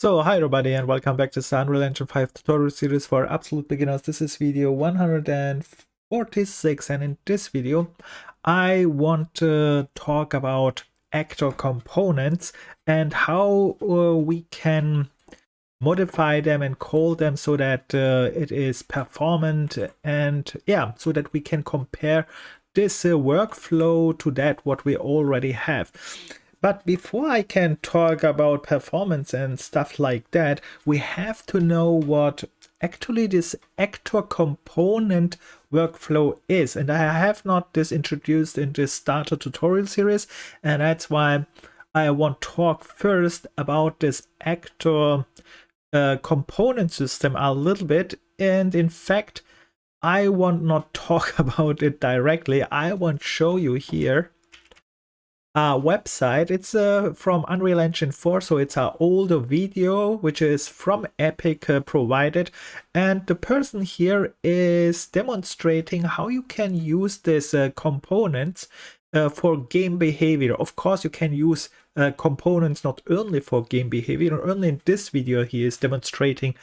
So hi everybody and welcome back to the Unreal Engine 5 tutorial series for absolute beginners. This is video 146 and in this video I want to talk about actor components and how we can modify them and call them so that it is performant and so that we can compare this workflow to that what we already have. But before I can talk about performance and stuff like that, we have to know what actually this actor component workflow is. And I have not this introduced in this starter tutorial series, and that's why I want to talk first about this actor component system a little bit. And in fact, I want not talk about it directly. I want to show you here website. It's from Unreal Engine 4, so it's an older video which is from Epic provided, and the person here is demonstrating how you can use these components for game behavior. Of course, you can use components not only for game behavior. Only in this video he is demonstrating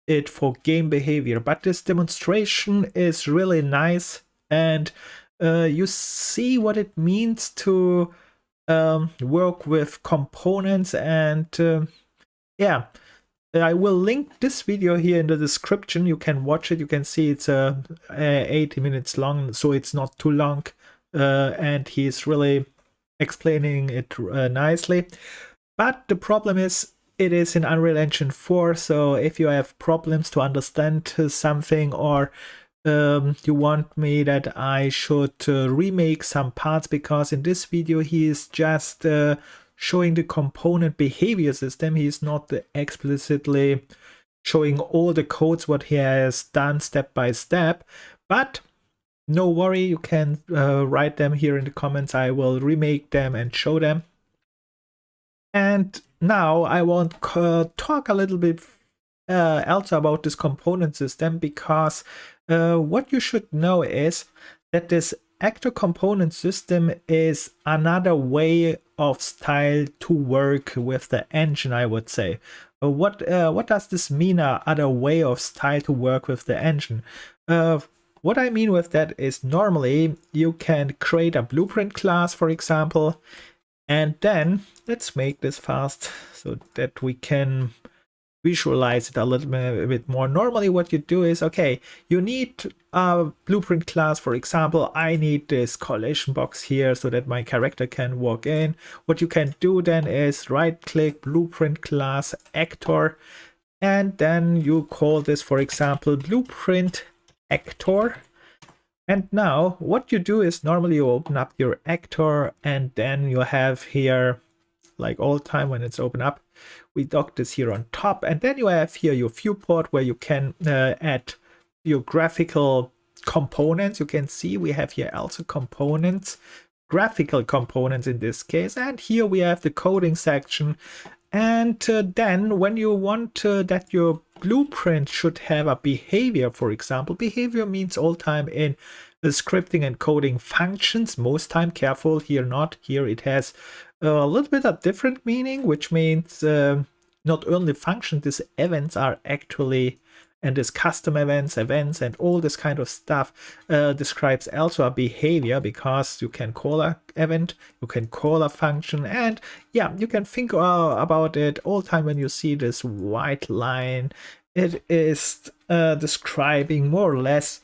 it for game behavior, but this demonstration is really nice, and you see what it means to work with components. And I will link this video here in the description. You can watch it. You can see it's 80 minutes long, so it's not too long, and he's really explaining it nicely. But the problem is it is in Unreal Engine 4, so if you have problems to understand something, or you want me that I should remake some parts, because in this video he is just showing the component behavior system. He is not explicitly showing all the codes what he has done step by step, but no worry, you can write them here in the comments. I will remake them and show them. And now I want to talk a little bit also about this component system, because what you should know is that this actor component system is another way of style to work with the engine, I would say. What does this mean, other way of style to work with the engine? What I mean with that is, normally you can create a blueprint class, for example, and then let's make this fast so that we can visualize it a little bit more. Normally what you do is, okay, you need a blueprint class. For example, I need this collision box here so that my character can walk in. What you can do then is right click blueprint class actor, and then you call this, for example, blueprint actor. And now what you do is, normally you open up your actor, and then you have here, like all time when it's open up, we dock this here on top, and then you have here your viewport where you can add your graphical components. You can see we have here also components, graphical components in this case, and here we have the coding section. And then when you want that your blueprint should have a behavior, for example, behavior means all time in the scripting and coding functions, most time, careful here, not here, it has a little bit of different meaning, which means not only function, these events are actually, and this custom events and all this kind of stuff describes also a behavior, because you can call an event, you can call a function, and yeah, you can think about it all time. When you see this white line, it is describing more or less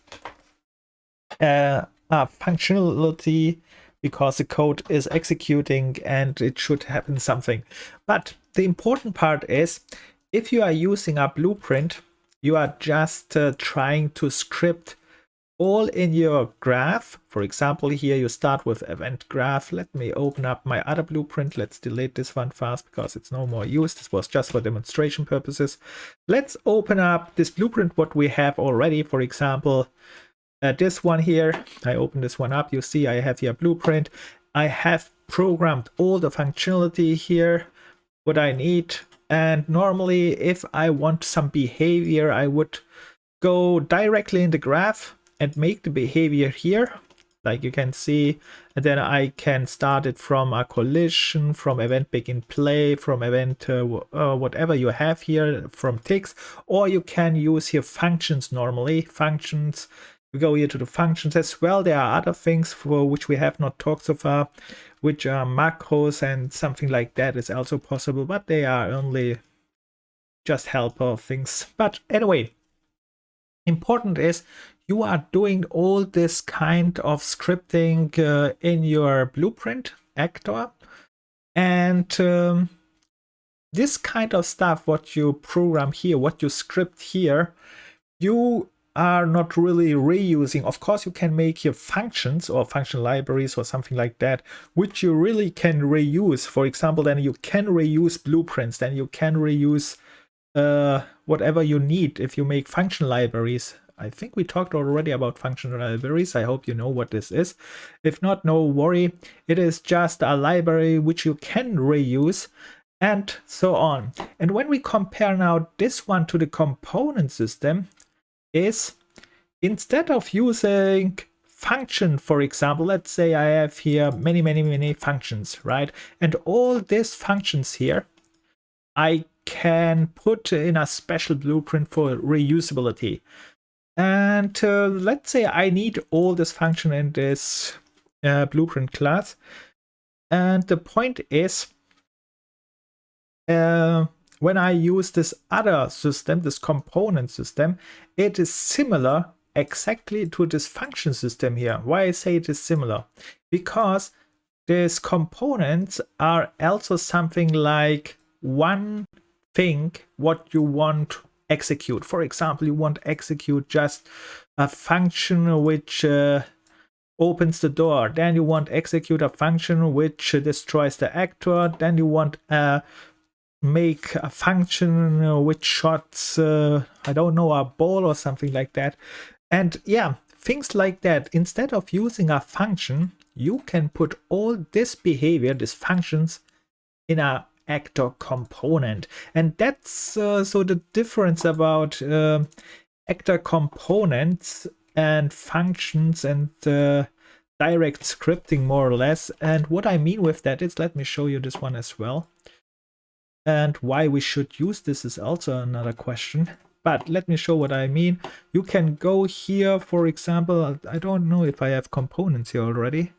a functionality, because the code is executing and it should happen something. But the important part is, if you are using a blueprint, you are just trying to script all in your graph. For example, here you start with event graph. Let me open up my other blueprint. Let's delete this one fast because it's no more use. This was just for demonstration purposes. Let's open up this blueprint what we have already. For example, this one here, I open this one up. You see I have here blueprint. I have programmed all the functionality here, what I need. And normally if I want some behavior, I would go directly in the graph and make the behavior here. like you can see. And then I can start it from a collision, from event begin play, from event whatever you have here, from ticks, or you can use here functions normally. Functions, we go here to the functions as well. There are other things for which we have not talked so far, which are macros, and something like that is also possible, but they are only just helper things. But anyway, important is you are doing all this kind of scripting in your blueprint actor, and this kind of stuff, what you program here, what you script here, you are not really reusing. Of course, you can make your functions or function libraries or something like that, which you really can reuse. For example, then you can reuse blueprints, then you can reuse whatever you need if you make function libraries. I think we talked already about function libraries. I hope you know what this is. If not, no worry. It is just a library which you can reuse, and so on. And when we compare now this one to the component system, is instead of using function, for example, let's say I have here many functions, right? And all these functions here, I can put in a special blueprint for reusability. And let's say I need all this function in this blueprint class. And the point is, when I use this other system, this component system, it is similar exactly to this function system here. Why I say it is similar? Because these components are also something like one thing what you want to execute. For example, you want to execute just a function which opens the door. Then you want to execute a function which destroys the actor. Then you want make a function which shots, I don't know, a ball or something like that. And yeah, things like that. Instead of using a function, you can put all this behavior, these functions, in a actor component. And that's so the difference about actor components and functions and direct scripting, more or less. And what I mean with that is, let me show you this one as well. And why we should use this is also another question. But let me show what I mean. You can go here, for example, I don't know if I have components here already.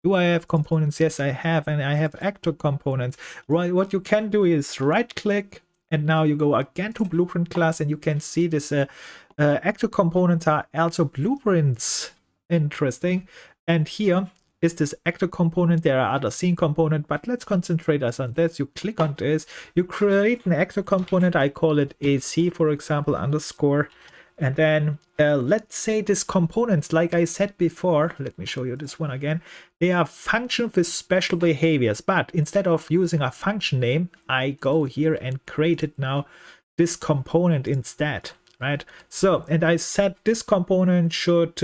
Do I have components? Yes, I have, and I have actor components. Right, what you can do is right click, and now you go again to blueprint class, and you can see this actor components are also blueprints. Interesting. And here is this actor component. There are other scene component, but let's concentrate us on this. You click on this, you create an actor component. I call it AC, for example, underscore. And then let's say this components, like I said before, let me show you this one again. They are functions with special behaviors, but instead of using a function name, I go here and create it now, this component instead, right? So, and I said this component should,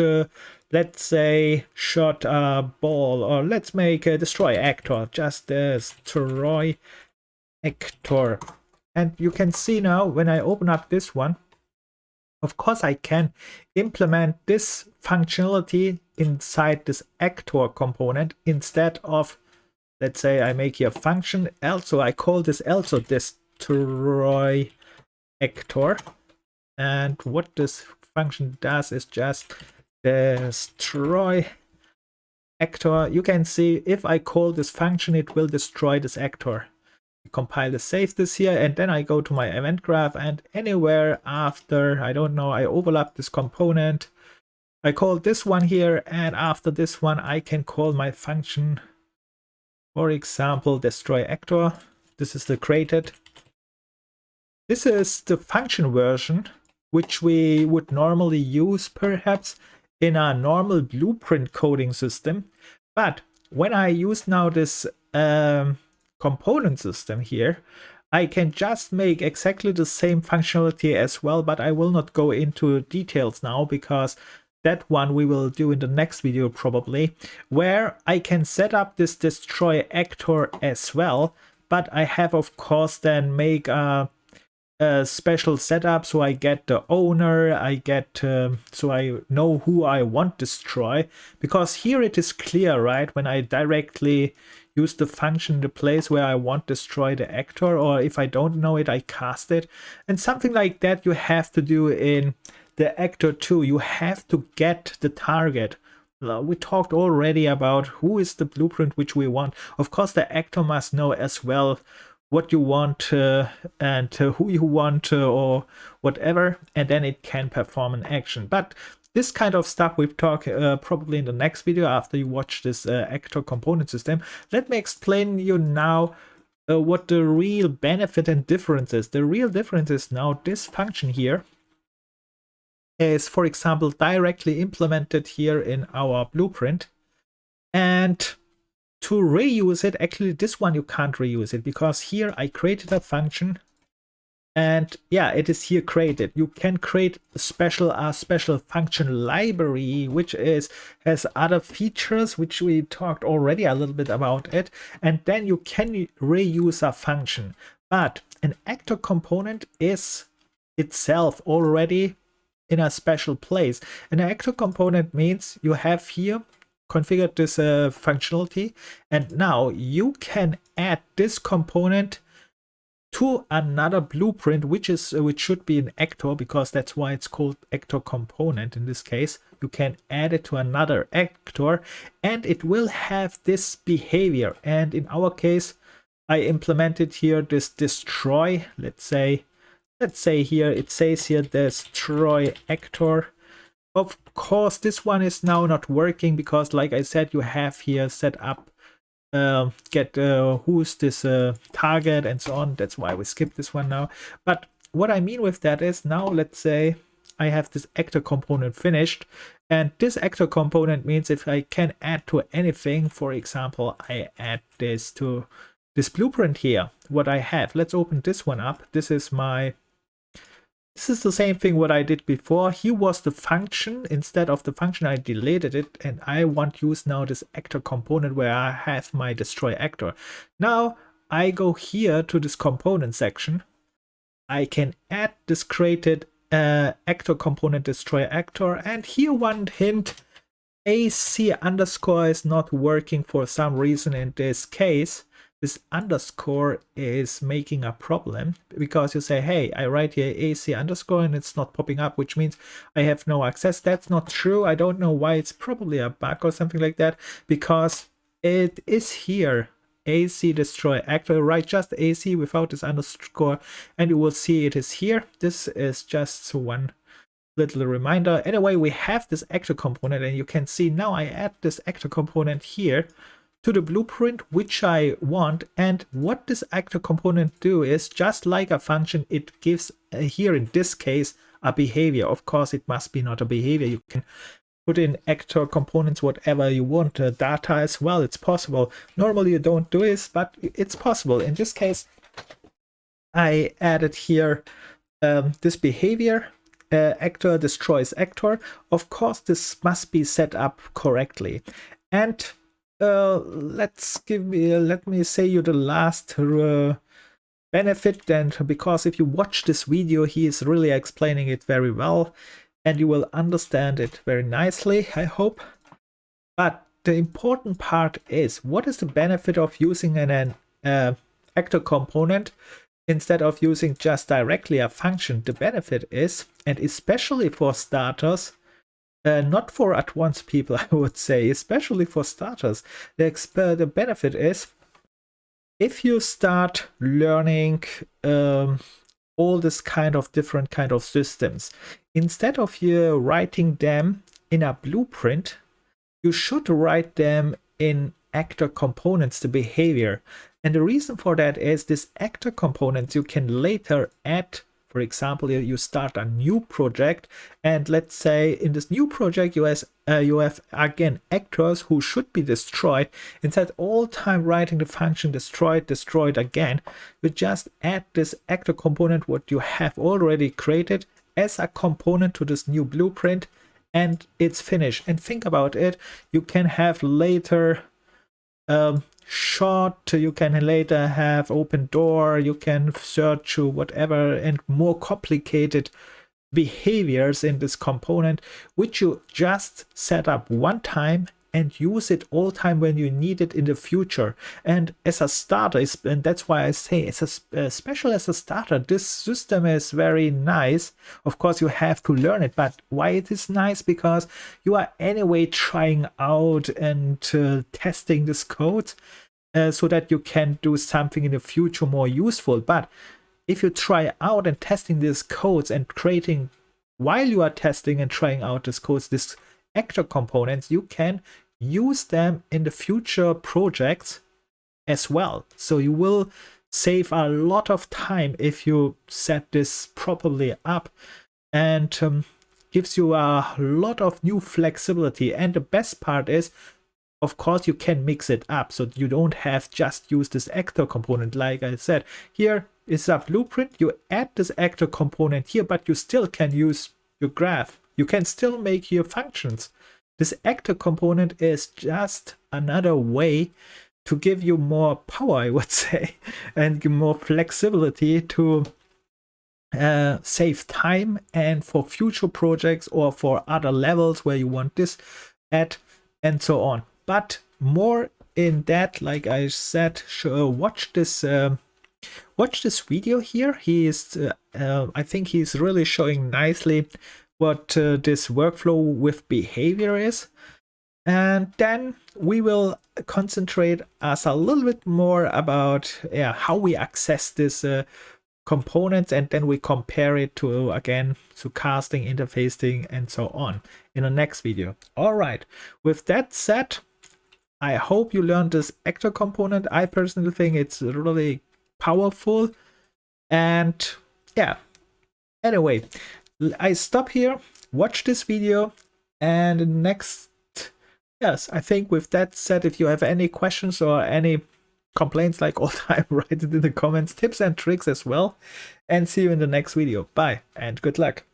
let's say, shot a ball, or let's make a destroy actor, just destroy actor. And you can see now when I open up this one, of course, I can implement this functionality inside this actor component instead of, let's say, I make here a function. Also, I call this also destroy actor. And what this function does is just destroy actor. You can see if I call this function, it will destroy this actor. Compile this, save this here, and then I go to my event graph, and anywhere after, I don't know, I overlap this component, I call this one here, and after this one I can call my function, for example, destroy actor. This is the created. This is the function version which we would normally use perhaps in a normal blueprint coding system, but when I use now this component system here, I can just make exactly the same functionality as well, but I will not go into details now because that one we will do in the next video probably, where I can set up this destroy actor as well, but I have of course then make a special setup, so I get the owner, I get so I know who I want to destroy, because here it is clear, right, when I directly use the function, the place where I want to destroy the actor, or if I don't know it, I cast it. And something like that you have to do in the actor too. You have to get the target. We talked already about who is the blueprint which we want. Of course, the actor must know as well what you want and who you want or whatever, and then it can perform an action. But this kind of stuff we'll talk probably in the next video after you watch this actor component system. Let me explain you now what the real benefit and difference is. The real difference is now this function here is, for example, directly implemented here in our blueprint, and to reuse it, actually this one you can't reuse it, because here I created a function and yeah, it is here created. You can create a special function library, which has other features which we talked already a little bit about it, and then you can reuse a function. But an actor component is itself already in a special place. An actor component means you have here configured this functionality, and now you can add this component to another blueprint, which should be an actor, because that's why it's called actor component in this case. You can add it to another actor and it will have this behavior. And in our case, I implemented here this destroy. Let's say here it says here destroy actor. Of course, this one is now not working because, like I said, you have here set up get who's this target and so on. That's why we skip this one now. But what I mean with that is, now let's say I have this actor component finished, and this actor component means if I can add to anything, for example, I add this to this blueprint here, what I have. Let's open this one up. This is the same thing what I did before. Here was the function. Instead of the function, I deleted it, and I want to use now this actor component where I have my destroy actor. Now I go here to this component section. I can add this created actor component destroy actor, and here one hint, AC underscore is not working for some reason in this case. This underscore is making a problem, because you say, hey, I write here AC underscore and it's not popping up, which means I have no access. That's not true. I don't know why. It's probably a bug or something like that, because it is here AC destroy actor. Write just AC without this underscore and you will see it is here. This is just one little reminder. Anyway, we have this actor component, and you can see now I add this actor component here to the blueprint which I want. And what this actor component do is, just like a function, it gives here in this case a behavior. Of course, it must be not a behavior. You can put in actor components whatever you want, data as well. It's possible. Normally you don't do this, but it's possible. In this case, I added here this behavior. Actor destroys actor. Of course, this must be set up correctly. And let me say you the last benefit then, because if you watch this video, he is really explaining it very well and you will understand it very nicely, I hope. But the important part is, what is the benefit of using an actor component instead of using just directly a function? The benefit is, and especially for starters, not for advanced people, I would say, especially for starters, the benefit is, if you start learning all this kind of different kind of systems, instead of you writing them in a blueprint, you should write them in actor components, the behavior. And the reason for that is, this actor components you can later add. For example, you start a new project, and let's say in this new project you have again actors who should be destroyed. Instead all time writing the function destroyed again, you just add this actor component what you have already created as a component to this new blueprint, and it's finished. And think about it, you can have later short, you can later have open door, you can search whatever, and more complicated behaviors in this component, which you just set up one time and use it all time when you need it in the future. And as a starter, and that's why I say it's special as a starter, this system is very nice. Of course, you have to learn it, but why it is nice? Because you are anyway trying out and testing this code so that you can do something in the future more useful. But if you try out and testing these codes and creating, while you are testing and trying out these codes, this actor components, you can use them in the future projects as well. So you will save a lot of time if you set this properly up, and gives you a lot of new flexibility. And the best part is, of course, you can mix it up, so you don't have just use this actor component. Like I said, here is a blueprint. You add this actor component here, but you still can use your graph. You can still make your functions. This actor component is just another way to give you more power, I would say, and give more flexibility to save time, and for future projects or for other levels where you want this at, and so on. But more in that, like I said, watch this video here. He is, I think he's really showing nicely what this workflow with behavior is. And then we will concentrate us a little bit more about how we access this components, and then we compare it to, again, to casting, interfacing, and so on in the next video. All right, with that said, I hope you learned this actor component. I personally think it's really powerful. And yeah, anyway, I stop here, watch this video, and next, yes, I think with that said, if you have any questions or any complaints like all time, write it in the comments, tips and tricks as well, and see you in the next video. Bye and good luck.